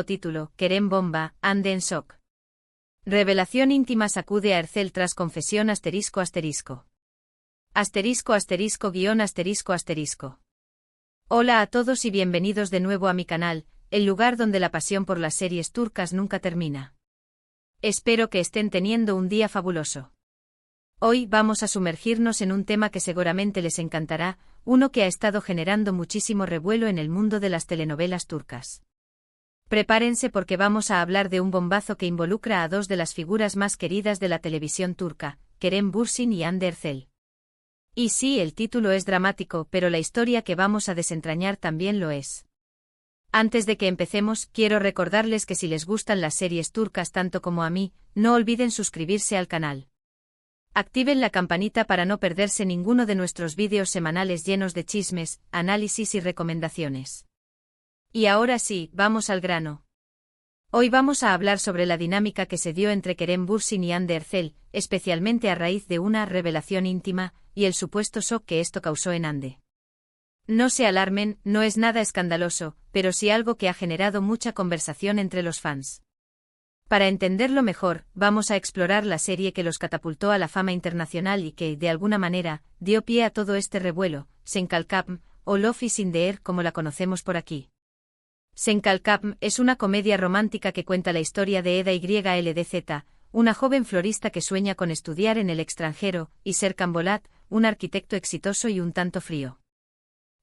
Título, Kerem bomba, Ande en shock. Revelación íntima sacude a Ercel tras confesión ***. Hola a todos y bienvenidos de nuevo a mi canal, el lugar donde la pasión por las series turcas nunca termina. Espero que estén teniendo un día fabuloso. Hoy vamos a sumergirnos en un tema que seguramente les encantará, uno que ha estado generando muchísimo revuelo en el mundo de las telenovelas turcas. Prepárense porque vamos a hablar de un bombazo que involucra a dos de las figuras más queridas de la televisión turca, Kerem Bürsin y Hande Erçel. Y sí, el título es dramático, pero la historia que vamos a desentrañar también lo es. Antes de que empecemos, quiero recordarles que si les gustan las series turcas tanto como a mí, no olviden suscribirse al canal. Activen la campanita para no perderse ninguno de nuestros vídeos semanales llenos de chismes, análisis y recomendaciones. Y ahora sí, vamos al grano. Hoy vamos a hablar sobre la dinámica que se dio entre Kerem Bürsin y Hande Erçel, especialmente a raíz de una revelación íntima, y el supuesto shock que esto causó en Hande. No se alarmen, no es nada escandaloso, pero sí algo que ha generado mucha conversación entre los fans. Para entenderlo mejor, vamos a explorar la serie que los catapultó a la fama internacional y que, de alguna manera, dio pie a todo este revuelo, Senkalkapm, o Love is in the Air como la conocemos por aquí. Senkalkapm es una comedia romántica que cuenta la historia de Eda YLDZ, una joven florista que sueña con estudiar en el extranjero, y Serkan Bolat, un arquitecto exitoso y un tanto frío.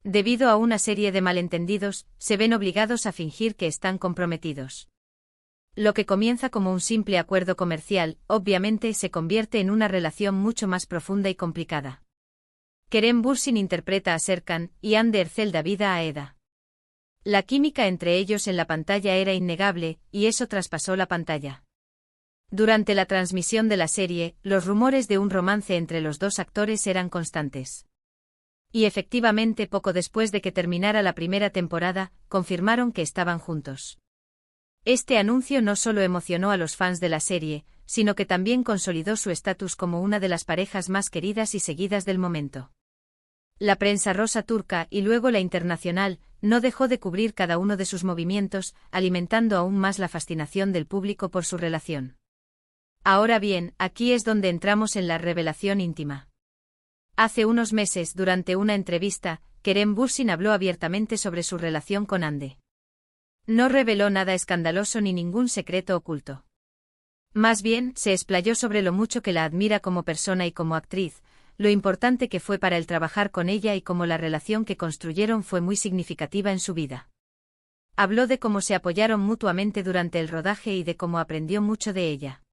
Debido a una serie de malentendidos, se ven obligados a fingir que están comprometidos. Lo que comienza como un simple acuerdo comercial, obviamente se convierte en una relación mucho más profunda y complicada. Kerem Bürsin interpreta a Serkan, y Hande Erçel da vida a Eda. La química entre ellos en la pantalla era innegable, y eso traspasó la pantalla. Durante la transmisión de la serie, los rumores de un romance entre los dos actores eran constantes. Y efectivamente, poco después de que terminara la primera temporada, confirmaron que estaban juntos. Este anuncio no solo emocionó a los fans de la serie, sino que también consolidó su estatus como una de las parejas más queridas y seguidas del momento. La prensa rosa turca y luego la internacional no dejó de cubrir cada uno de sus movimientos, alimentando aún más la fascinación del público por su relación. Ahora bien, aquí es donde entramos en la revelación íntima. Hace unos meses, durante una entrevista, Kerem Bürsin habló abiertamente sobre su relación con Hande. No reveló nada escandaloso ni ningún secreto oculto. Más bien, se explayó sobre lo mucho que la admira como persona y como actriz, lo importante que fue para él trabajar con ella y cómo la relación que construyeron fue muy significativa en su vida. Habló de cómo se apoyaron mutuamente durante el rodaje y de cómo aprendió mucho de ella.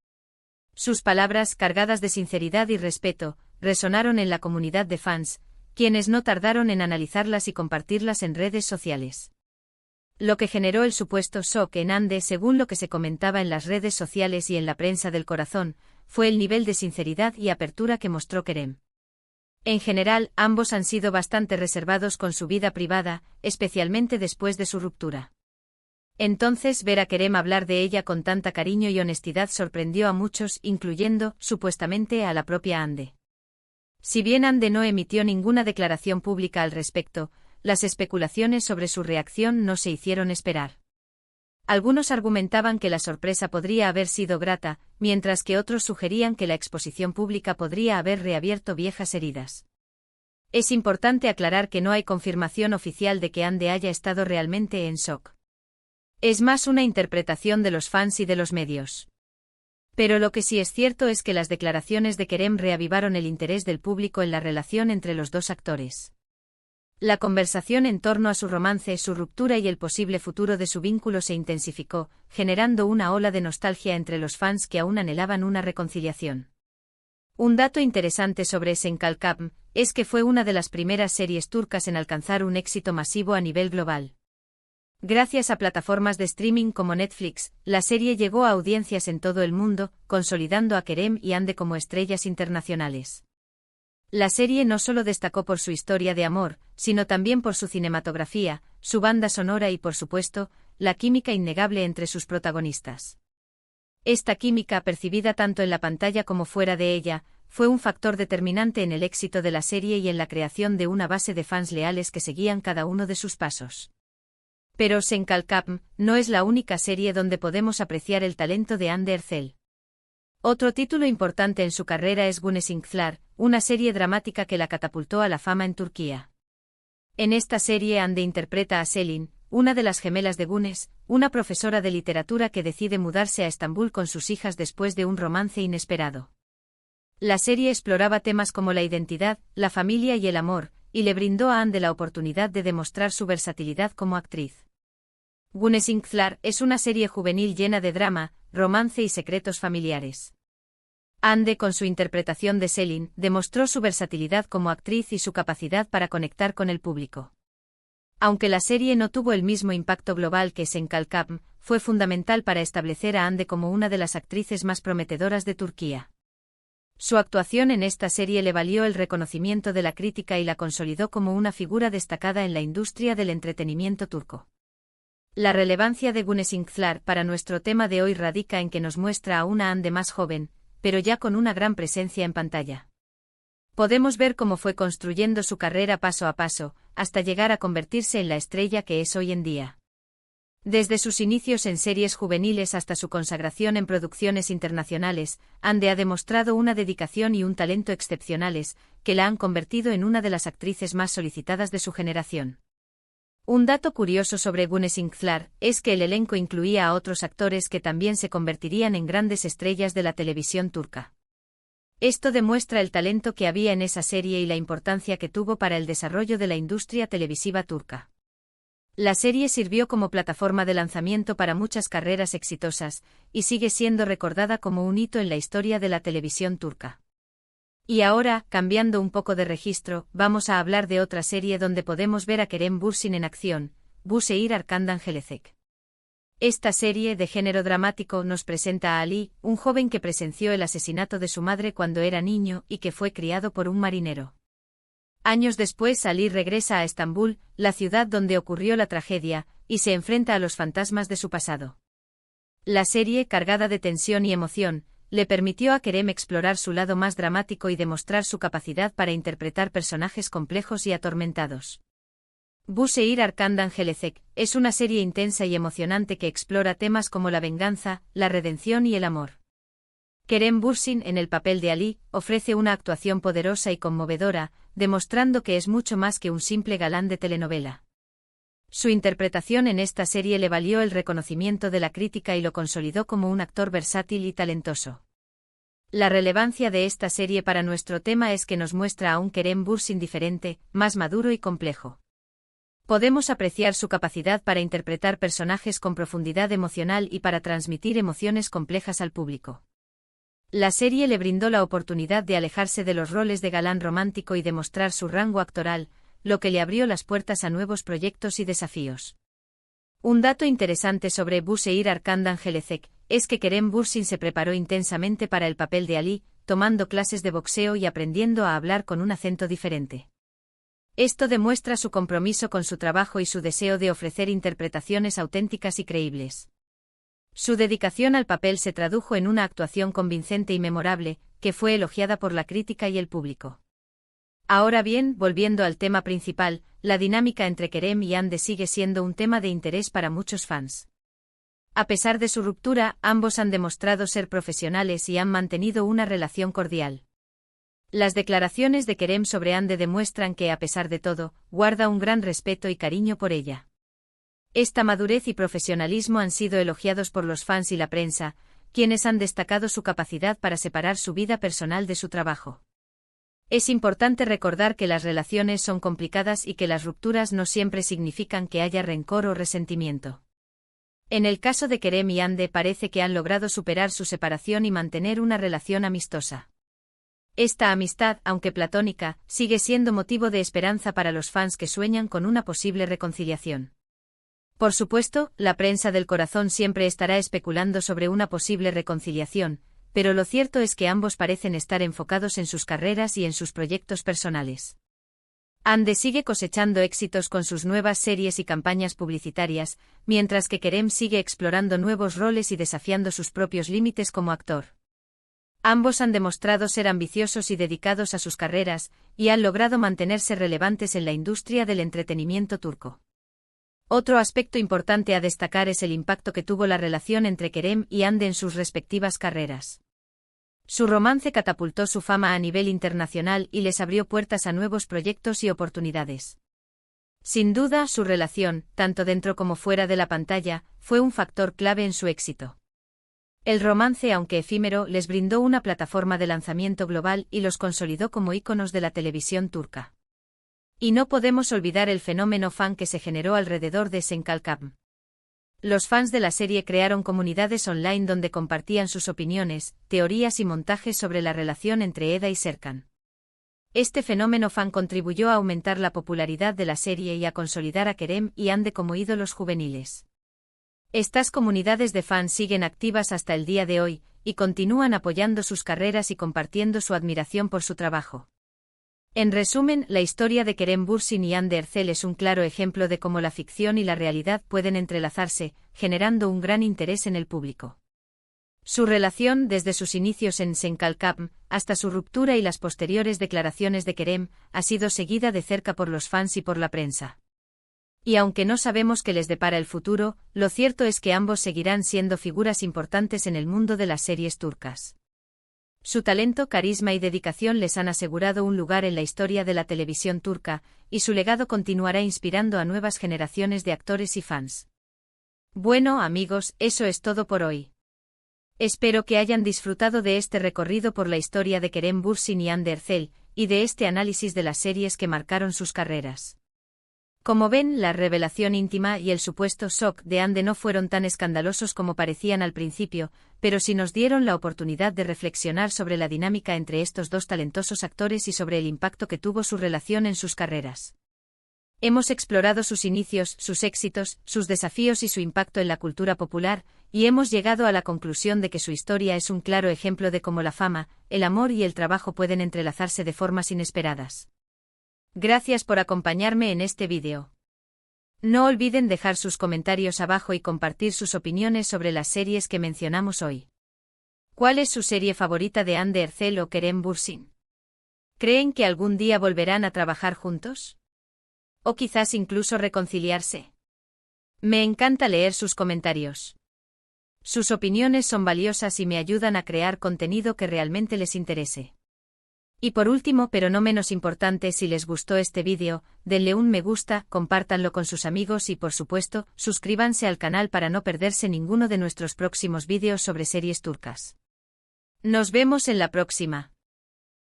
Sus palabras, cargadas de sinceridad y respeto, resonaron en la comunidad de fans, quienes no tardaron en analizarlas y compartirlas en redes sociales. Lo que generó el supuesto shock en Hande, según lo que se comentaba en las redes sociales y en la prensa del corazón, fue el nivel de sinceridad y apertura que mostró Kerem. En general, ambos han sido bastante reservados con su vida privada, especialmente después de su ruptura. Entonces, ver a Kerem hablar de ella con tanta cariño y honestidad sorprendió a muchos, incluyendo, supuestamente, a la propia Hande. Si bien Hande no emitió ninguna declaración pública al respecto, las especulaciones sobre su reacción no se hicieron esperar. Algunos argumentaban que la sorpresa podría haber sido grata, mientras que otros sugerían que la exposición pública podría haber reabierto viejas heridas. Es importante aclarar que no hay confirmación oficial de que Hande haya estado realmente en shock. Es más una interpretación de los fans y de los medios. Pero lo que sí es cierto es que las declaraciones de Kerem reavivaron el interés del público en la relación entre los dos actores. La conversación en torno a su romance, su ruptura y el posible futuro de su vínculo se intensificó, generando una ola de nostalgia entre los fans que aún anhelaban una reconciliación. Un dato interesante sobre Senkalkapm es que fue una de las primeras series turcas en alcanzar un éxito masivo a nivel global. Gracias a plataformas de streaming como Netflix, la serie llegó a audiencias en todo el mundo, consolidando a Kerem y Hande como estrellas internacionales. La serie no solo destacó por su historia de amor, sino también por su cinematografía, su banda sonora y, por supuesto, la química innegable entre sus protagonistas. Esta química, percibida tanto en la pantalla como fuera de ella, fue un factor determinante en el éxito de la serie y en la creación de una base de fans leales que seguían cada uno de sus pasos. Pero Senkalkapm no es la única serie donde podemos apreciar el talento de Hande Erçel. Otro título importante en su carrera es Güneşinkler, una serie dramática que la catapultó a la fama en Turquía. En esta serie Hande interpreta a Selin, una de las gemelas de Güneş, una profesora de literatura que decide mudarse a Estambul con sus hijas después de un romance inesperado. La serie exploraba temas como la identidad, la familia y el amor, y le brindó a Hande la oportunidad de demostrar su versatilidad como actriz. Güneşinkler es una serie juvenil llena de drama, romance y secretos familiares. Hande, con su interpretación de Selin, demostró su versatilidad como actriz y su capacidad para conectar con el público. Aunque la serie no tuvo el mismo impacto global que Senkalkapm, fue fundamental para establecer a Hande como una de las actrices más prometedoras de Turquía. Su actuación en esta serie le valió el reconocimiento de la crítica y la consolidó como una figura destacada en la industria del entretenimiento turco. La relevancia de Güneşinkler para nuestro tema de hoy radica en que nos muestra a una Hande más joven, pero ya con una gran presencia en pantalla. Podemos ver cómo fue construyendo su carrera paso a paso, hasta llegar a convertirse en la estrella que es hoy en día. Desde sus inicios en series juveniles hasta su consagración en producciones internacionales, Hande ha demostrado una dedicación y un talento excepcionales, que la han convertido en una de las actrices más solicitadas de su generación. Un dato curioso sobre Güneşinkler es que el elenco incluía a otros actores que también se convertirían en grandes estrellas de la televisión turca. Esto demuestra el talento que había en esa serie y la importancia que tuvo para el desarrollo de la industria televisiva turca. La serie sirvió como plataforma de lanzamiento para muchas carreras exitosas, y sigue siendo recordada como un hito en la historia de la televisión turca. Y ahora, cambiando un poco de registro, vamos a hablar de otra serie donde podemos ver a Kerem Bürsin en acción, Bu Şehir Arkandan Gelecek. Esta serie de género dramático nos presenta a Ali, un joven que presenció el asesinato de su madre cuando era niño y que fue criado por un marinero. Años después Ali regresa a Estambul, la ciudad donde ocurrió la tragedia, y se enfrenta a los fantasmas de su pasado. La serie, cargada de tensión y emoción, le permitió a Kerem explorar su lado más dramático y demostrar su capacidad para interpretar personajes complejos y atormentados. Bu Şehir Arkandan Gelecek es una serie intensa y emocionante que explora temas como la venganza, la redención y el amor. Kerem Bürsin, en el papel de Ali, ofrece una actuación poderosa y conmovedora, demostrando que es mucho más que un simple galán de telenovela. Su interpretación en esta serie le valió el reconocimiento de la crítica y lo consolidó como un actor versátil y talentoso. La relevancia de esta serie para nuestro tema es que nos muestra a un Kerem Bürsin diferente, más maduro y complejo. Podemos apreciar su capacidad para interpretar personajes con profundidad emocional y para transmitir emociones complejas al público. La serie le brindó la oportunidad de alejarse de los roles de galán romántico y demostrar su rango actoral, lo que le abrió las puertas a nuevos proyectos y desafíos. Un dato interesante sobre Bu Şehir Arkandan Gelecek es que Kerem Bürsin se preparó intensamente para el papel de Ali, tomando clases de boxeo y aprendiendo a hablar con un acento diferente. Esto demuestra su compromiso con su trabajo y su deseo de ofrecer interpretaciones auténticas y creíbles. Su dedicación al papel se tradujo en una actuación convincente y memorable, que fue elogiada por la crítica y el público. Ahora bien, volviendo al tema principal, la dinámica entre Kerem y Hande sigue siendo un tema de interés para muchos fans. A pesar de su ruptura, ambos han demostrado ser profesionales y han mantenido una relación cordial. Las declaraciones de Kerem sobre Hande demuestran que, a pesar de todo, guarda un gran respeto y cariño por ella. Esta madurez y profesionalismo han sido elogiados por los fans y la prensa, quienes han destacado su capacidad para separar su vida personal de su trabajo. Es importante recordar que las relaciones son complicadas y que las rupturas no siempre significan que haya rencor o resentimiento. En el caso de Kerem y Hande parece que han logrado superar su separación y mantener una relación amistosa. Esta amistad, aunque platónica, sigue siendo motivo de esperanza para los fans que sueñan con una posible reconciliación. Por supuesto, la prensa del corazón siempre estará especulando sobre una posible reconciliación, pero lo cierto es que ambos parecen estar enfocados en sus carreras y en sus proyectos personales. Hande sigue cosechando éxitos con sus nuevas series y campañas publicitarias, mientras que Kerem sigue explorando nuevos roles y desafiando sus propios límites como actor. Ambos han demostrado ser ambiciosos y dedicados a sus carreras, y han logrado mantenerse relevantes en la industria del entretenimiento turco. Otro aspecto importante a destacar es el impacto que tuvo la relación entre Kerem y Hande en sus respectivas carreras. Su romance catapultó su fama a nivel internacional y les abrió puertas a nuevos proyectos y oportunidades. Sin duda, su relación, tanto dentro como fuera de la pantalla, fue un factor clave en su éxito. El romance, aunque efímero, les brindó una plataforma de lanzamiento global y los consolidó como íconos de la televisión turca. Y no podemos olvidar el fenómeno fan que se generó alrededor de Senkalkam. Los fans de la serie crearon comunidades online donde compartían sus opiniones, teorías y montajes sobre la relación entre Eda y Serkan. Este fenómeno fan contribuyó a aumentar la popularidad de la serie y a consolidar a Kerem y Hande como ídolos juveniles. Estas comunidades de fans siguen activas hasta el día de hoy, y continúan apoyando sus carreras y compartiendo su admiración por su trabajo. En resumen, la historia de Kerem Bürsin y Hande Erçel es un claro ejemplo de cómo la ficción y la realidad pueden entrelazarse, generando un gran interés en el público. Su relación, desde sus inicios en Senkalkam hasta su ruptura y las posteriores declaraciones de Kerem, ha sido seguida de cerca por los fans y por la prensa. Y aunque no sabemos qué les depara el futuro, lo cierto es que ambos seguirán siendo figuras importantes en el mundo de las series turcas. Su talento, carisma y dedicación les han asegurado un lugar en la historia de la televisión turca, y su legado continuará inspirando a nuevas generaciones de actores y fans. Bueno, amigos, eso es todo por hoy. Espero que hayan disfrutado de este recorrido por la historia de Kerem Bürsin y Hande Erçel, y de este análisis de las series que marcaron sus carreras. Como ven, la revelación íntima y el supuesto shock de Hande no fueron tan escandalosos como parecían al principio, pero sí nos dieron la oportunidad de reflexionar sobre la dinámica entre estos dos talentosos actores y sobre el impacto que tuvo su relación en sus carreras. Hemos explorado sus inicios, sus éxitos, sus desafíos y su impacto en la cultura popular, y hemos llegado a la conclusión de que su historia es un claro ejemplo de cómo la fama, el amor y el trabajo pueden entrelazarse de formas inesperadas. Gracias por acompañarme en este vídeo. No olviden dejar sus comentarios abajo y compartir sus opiniones sobre las series que mencionamos hoy. ¿Cuál es su serie favorita de Hande Erçel o Kerem Bürsin? ¿Creen que algún día volverán a trabajar juntos? ¿O quizás incluso reconciliarse? Me encanta leer sus comentarios. Sus opiniones son valiosas y me ayudan a crear contenido que realmente les interese. Y por último, pero no menos importante, si les gustó este vídeo, denle un me gusta, compártanlo con sus amigos y por supuesto, suscríbanse al canal para no perderse ninguno de nuestros próximos vídeos sobre series turcas. Nos vemos en la próxima.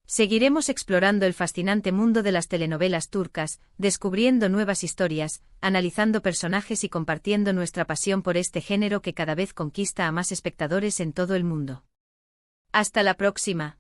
Seguiremos explorando el fascinante mundo de las telenovelas turcas, descubriendo nuevas historias, analizando personajes y compartiendo nuestra pasión por este género que cada vez conquista a más espectadores en todo el mundo. Hasta la próxima.